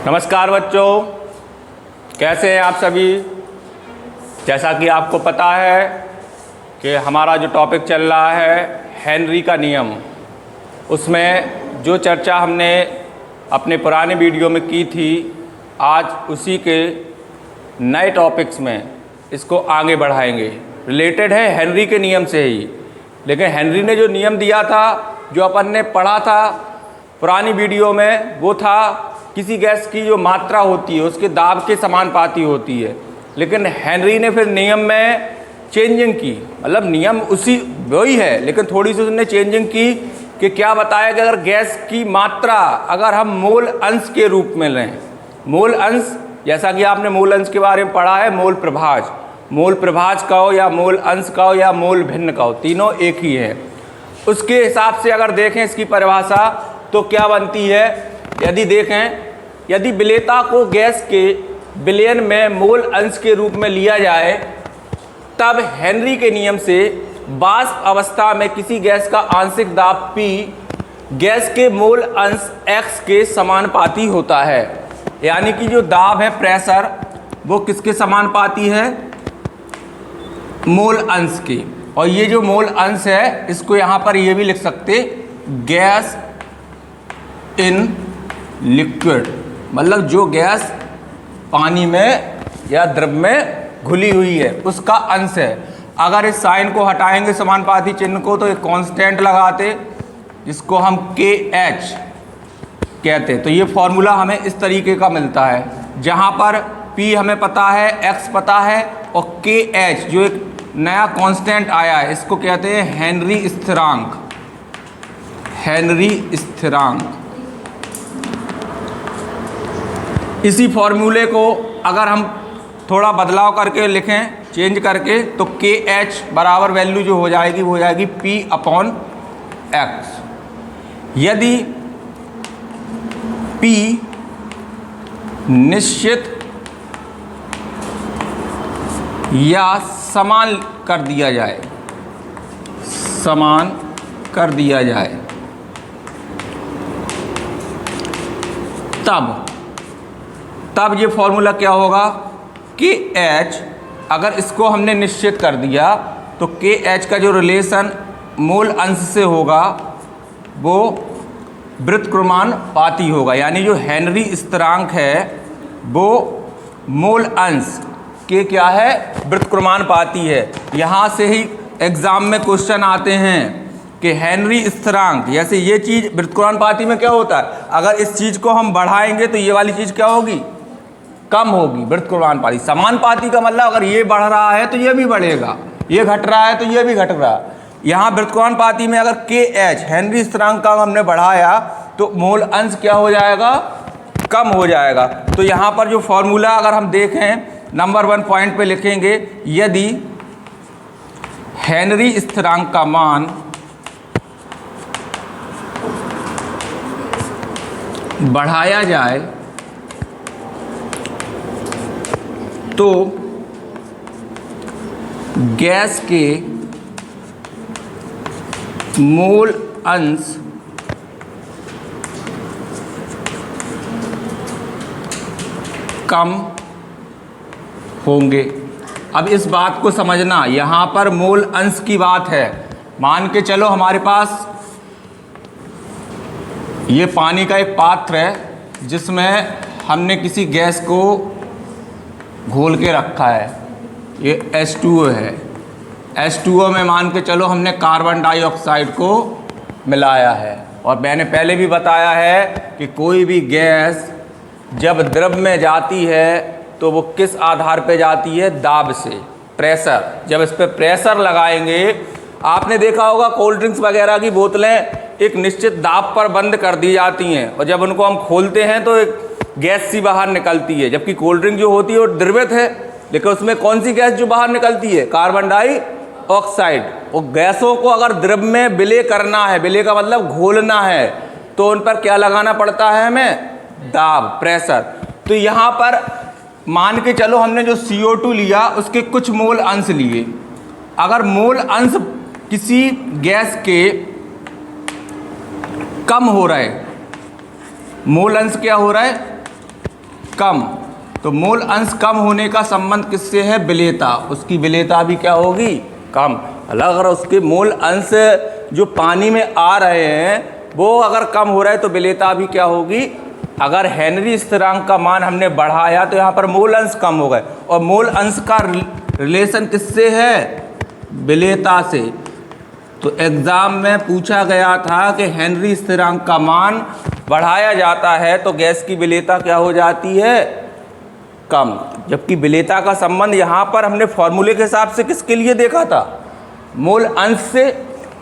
नमस्कार बच्चों, कैसे हैं आप सभी। जैसा कि आपको पता है कि हमारा जो टॉपिक चल रहा है हेनरी का नियम, उसमें जो चर्चा हमने अपने पुराने वीडियो में की थी, आज उसी के नए टॉपिक्स में इसको आगे बढ़ाएंगे। रिलेटेड है हेनरी के नियम से ही, लेकिन हेनरी ने जो नियम दिया था, जो अपन ने पढ़ा था पुरानी वीडियो में, वो था किसी गैस की जो मात्रा होती है उसके दाब के समानुपाती होती है। लेकिन हेनरी ने फिर नियम में चेंजिंग की, मतलब नियम उसी वही है, लेकिन थोड़ी सी उसने चेंजिंग की कि क्या बताया कि अगर गैस की मात्रा अगर हम मोल अंश के रूप में लें, मोल अंश, जैसा कि आपने मोल अंश के बारे में पढ़ा है, मोल प्रभाज का हो या मोल अंश का हो या मोल भिन्न का हो, तीनों एक ही है। उसके हिसाब से अगर देखें इसकी परिभाषा तो क्या बनती है, यदि देखें, यदि विलेयता को गैस के विलयन में मोल अंश के रूप में लिया जाए, तब हेनरी के नियम से वाष्प अवस्था में किसी गैस का आंशिक दाब P गैस के मोल अंश X के समानुपाती होता है। यानी कि जो दाब है, प्रेशर, वो किसके समानुपाती है, मोल अंश के। और ये जो मोल अंश है, इसको यहाँ पर ये भी लिख सकते, गैस इन लिक्विड, मतलब जो गैस पानी में या द्रव में घुली हुई है उसका अंश है। अगर इस साइन को हटाएंगे समानुपाती चिन्ह को, तो एक कांस्टेंट लगाते जिसको हम KH कहते हैं। तो ये फॉर्मूला हमें इस तरीके का मिलता है, जहाँ पर P हमें पता है, X पता है, और KH जो एक नया कांस्टेंट आया है, इसको कहते हैं हेनरी स्थिरांक। हेनरी स्थिरांक, इसी फॉर्मूले को अगर हम थोड़ा बदलाव करके लिखें, चेंज करके, तो KH बराबर वैल्यू जो हो जाएगी वो हो जाएगी P/X। यदि P निश्चित या समान कर दिया जाए, तब ये फॉर्मूला क्या होगा, KH, अगर इसको हमने निश्चित कर दिया तो KH का जो रिलेशन मोल अंश से होगा वो व्युत्क्रमानुपाती होगा। यानी जो हेनरी स्थिरांक है वो मोल अंश के क्या है, व्युत्क्रमानुपाती है। यहाँ से ही एग्जाम में क्वेश्चन आते हैं कि हेनरी स्थिरांक, जैसे ये चीज़ व्युत्क्रमानुपाती में क्या होता है, अगर इस चीज़ को हम बढ़ाएंगे तो ये वाली चीज़ क्या होगी, कम होगी। व्युत्क्रमानुपाती, समानुपाती का मतलब अगर ये बढ़ रहा है तो ये भी बढ़ेगा, ये घट रहा है तो ये भी घट रहा है। यहाँ व्युत्क्रमानुपाती में अगर KH हेनरी स्थिरांक का हमने बढ़ाया तो मोल अंश क्या हो जाएगा, कम हो जाएगा। तो यहाँ पर जो फॉर्मूला अगर हम देखें, नंबर 1 पॉइंट पे लिखेंगे, यदि हेनरी स्थिरांक का मान बढ़ाया जाए तो गैस के मोल अंश कम होंगे। अब इस बात को समझना, यहाँ पर मोल अंश की बात है। मान के चलो हमारे पास ये पानी का एक पात्र है जिसमें हमने किसी गैस को घोल के रखा है, ये H2O है। H2O में मान के चलो हमने कार्बन डाइऑक्साइड को मिलाया है। और मैंने पहले भी बताया है कि कोई भी गैस जब द्रव में जाती है तो वो किस आधार पे जाती है, दाब से, प्रेशर। जब इस पर प्रेशर लगाएंगे, आपने देखा होगा कोल्ड ड्रिंक्स वगैरह की बोतलें एक निश्चित दाब पर बंद कर दी जाती हैं, और जब उनको हम खोलते हैं तो एक गैस सी बाहर निकलती है। जबकि कोल्ड ड्रिंक जो होती है वो द्रवित है, लेकिन उसमें कौन सी गैस जो बाहर निकलती है, कार्बन डाइऑक्साइड। वो गैसों को अगर द्रव में विलय करना है, विलय का मतलब घोलना है, तो उन पर क्या लगाना पड़ता है हमें, दाब, प्रेशर। तो यहाँ पर मान के चलो हमने जो CO2 लिया उसके कुछ मोल अंश लिए। अगर मोल अंश किसी गैस के कम हो रहा है, मोल अंश क्या हो रहा है, कम, तो मोल अंश कम होने का संबंध किससे है? विलेयता। उसकी विलेयता भी क्या होगी? कम। अगर उसके मोल अंश जो पानी में आ रहे हैं वो अगर कम हो रहा है तो विलेयता भी क्या होगी? अगर हेनरी स्थिरांक का मान हमने बढ़ाया तो यहाँ पर मोल अंश कम हो गए, और मोल अंश का रिलेशन किससे है? विलेयता से। तो एग्जाम में पूछा गया था कि हेनरी स्थिरांक का मान बढ़ाया जाता है तो गैस की विलेयता क्या हो जाती है? कम। जबकि विलेयता का संबंध यहाँ पर हमने फॉर्मूले के हिसाब से किसके लिए देखा था? मोल अंश से।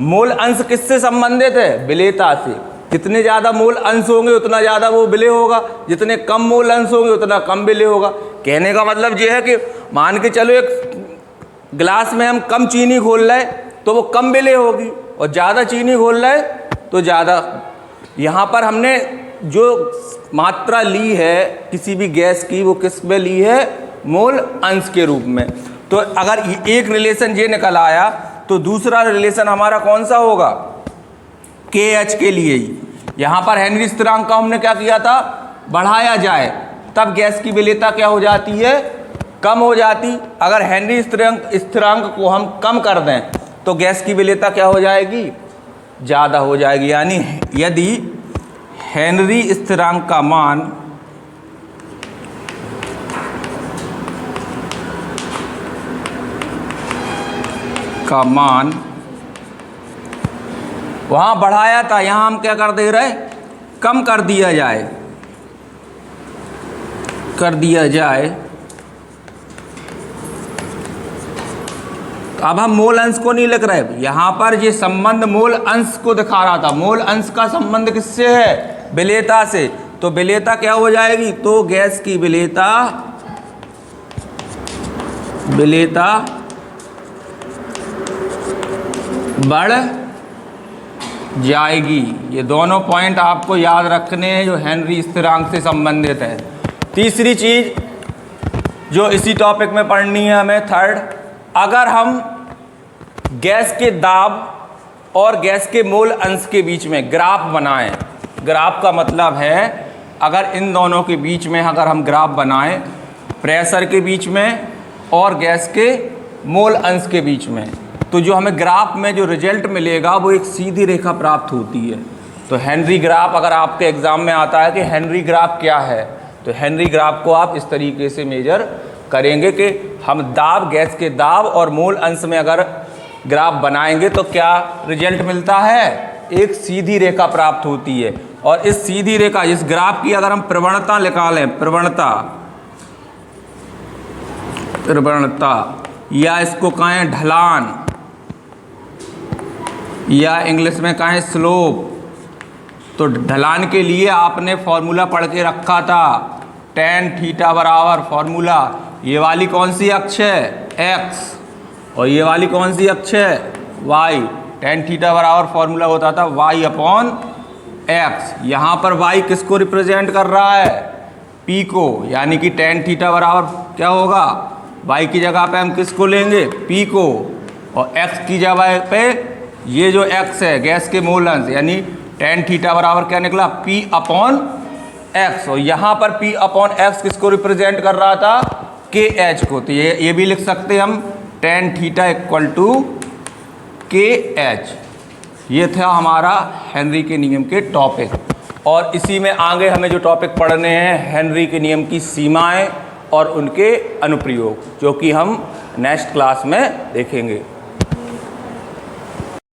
मोल अंश किससे संबंधित है? विलेयता से। जितने ज़्यादा मोल अंश होंगे उतना ज़्यादा वो विलेय होगा, जितने कम मोल अंश होंगे उतना कम विलेय होगा। कहने का मतलब ये है कि मान के चलो एक गिलास में हम कम चीनी घोल रहे तो वो कम विलेय होगी, और ज़्यादा चीनी घोल रहे तो ज़्यादा। यहाँ पर हमने जो मात्रा ली है किसी भी गैस की वो किस में ली है? मोल अंश के रूप में। तो अगर एक रिलेशन ये निकल आया तो दूसरा रिलेशन हमारा कौन सा होगा? KH के लिए ही। यहाँ पर हेनरी स्थिरांक का हमने क्या किया था? बढ़ाया जाए, तब गैस की विलेयता क्या हो जाती है? कम हो जाती। अगर हेनरी स्थिरांक को हम कम कर दें तो गैस की विलेयता क्या हो जाएगी? ज़्यादा हो जाएगी। यानी यदि हेनरी स्थिरांक का मान वहाँ बढ़ाया था, यहाँ हम क्या कर दे रहे? कम कर दिया जाए। तो अब हम मोल अंश को नहीं लिख रहे, यहाँ पर ये संबंध मोल अंश को दिखा रहा था। मोल अंश का संबंध किससे है? विलेयता से। तो विलेयता क्या हो जाएगी? तो गैस की विलेयता बढ़ जाएगी। ये दोनों पॉइंट आपको याद रखने हैं जो हेनरी स्थिरांक से संबंधित है। तीसरी चीज जो इसी टॉपिक में पढ़नी है हमें, थर्ड, अगर हम गैस के दाब और गैस के मोल अंश के बीच में ग्राफ बनाएं, ग्राफ का मतलब है अगर इन दोनों के बीच में अगर हम ग्राफ बनाएं, प्रेशर के बीच में और गैस के मोल अंश के बीच में, तो जो हमें ग्राफ में जो रिजल्ट मिलेगा वो एक सीधी रेखा प्राप्त होती है। तो हेनरी ग्राफ अगर आपके एग्जाम में आता है कि हेनरी ग्राफ क्या है, तो हेनरी ग्राफ को आप इस तरीके से मेजर करेंगे कि हम दाब, गैस के दाब और मोल अंश में अगर ग्राफ बनाएंगे तो क्या रिजल्ट मिलता है? एक सीधी रेखा प्राप्त होती है। और इस सीधी रेखा, इस ग्राफ की अगर हम प्रवणता निकालें, प्रवणता या इसको कहें ढलान या इंग्लिश में कहें स्लोप, तो ढलान के लिए आपने फॉर्मूला पढ़ के रखा था, tan थीटा बराबर फॉर्मूला, ये वाली कौन सी अक्ष है? x, और ये वाली कौन सी अक्ष है? y। tan थीटा बराबर फॉर्मूला होता था y अपॉन x। यहाँ पर y किसको रिप्रेजेंट कर रहा है? p को। यानी कि tan थीटा बराबर क्या होगा? y की जगह पे हम किसको लेंगे? p को, और x की जगह पे ये जो x है गैस के मोल अंश, यानी tan थीटा बराबर क्या निकला? p upon x। और यहाँ पर p अपॉन x किसको रिप्रेजेंट कर रहा था? KH को। तो ये भी लिख सकते हैं हम tan theta equal to KH। ये था हमारा हेनरी के नियम के टॉपिक। और इसी में आगे हमें जो टॉपिक पढ़ने हैं हेनरी के नियम की सीमाएं और उनके अनुप्रयोग, जो कि हम नेक्स्ट क्लास में देखेंगे।